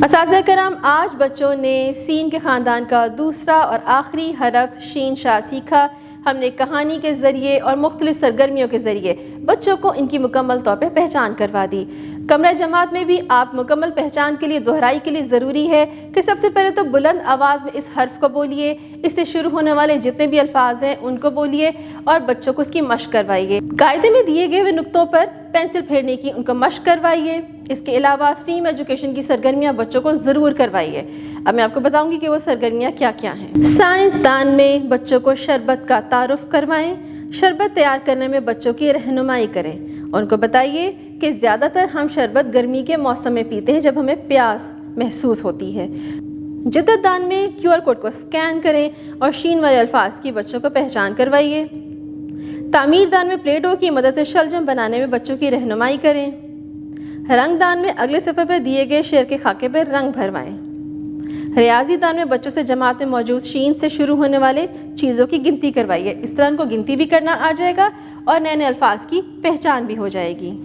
اساتذہ کرام، آج بچوں نے سین کے خاندان کا دوسرا اور آخری حرف شین شا سیکھا۔ ہم نے کہانی کے ذریعے اور مختلف سرگرمیوں کے ذریعے بچوں کو ان کی مکمل طور پہ پہچان کروا دی۔ کمرہ جماعت میں بھی آپ مکمل پہچان کے لیے دہرائی کے لیے ضروری ہے کہ سب سے پہلے تو بلند آواز میں اس حرف کو بولیے، اس سے شروع ہونے والے جتنے بھی الفاظ ہیں ان کو بولیے اور بچوں کو اس کی مشق کروائیے۔ قاعدے میں دیے گئے ہوئے نقطوں پر پینسل پھیرنے کی ان کو مشق کروائیے۔ اس کے علاوہ اسٹریم ایجوکیشن کی سرگرمیاں بچوں کو ضرور کروائیے۔ اب میں آپ کو بتاؤں گی کہ وہ سرگرمیاں کیا کیا ہیں۔ سائنس دان میں بچوں کو شربت کا تعارف کروائیں۔ شربت تیار کرنے میں بچوں کی رہنمائی کریں۔ ان کو بتائیے کہ زیادہ تر ہم شربت گرمی کے موسم میں پیتے ہیں جب ہمیں پیاس محسوس ہوتی ہے۔ جدت دان میں QR کوڈ کو اسکین کریں اور شین والے الفاظ کی بچوں کو پہچان کروائیے۔ تعمیر دان میں پلے ڈو کی مدد سے شلجم بنانے میں بچوں کی رہنمائی کریں۔ رنگ دان میں اگلے صفحے پر دیے گئے شعر کے خاکے پر رنگ بھروائیں۔ ریاضی دان میں بچوں سے جماعت میں موجود شین سے شروع ہونے والے چیزوں کی گنتی کروائیے۔ اس طرح ان کو گنتی بھی کرنا آ جائے گا اور نئے نئے الفاظ کی پہچان بھی ہو جائے گی۔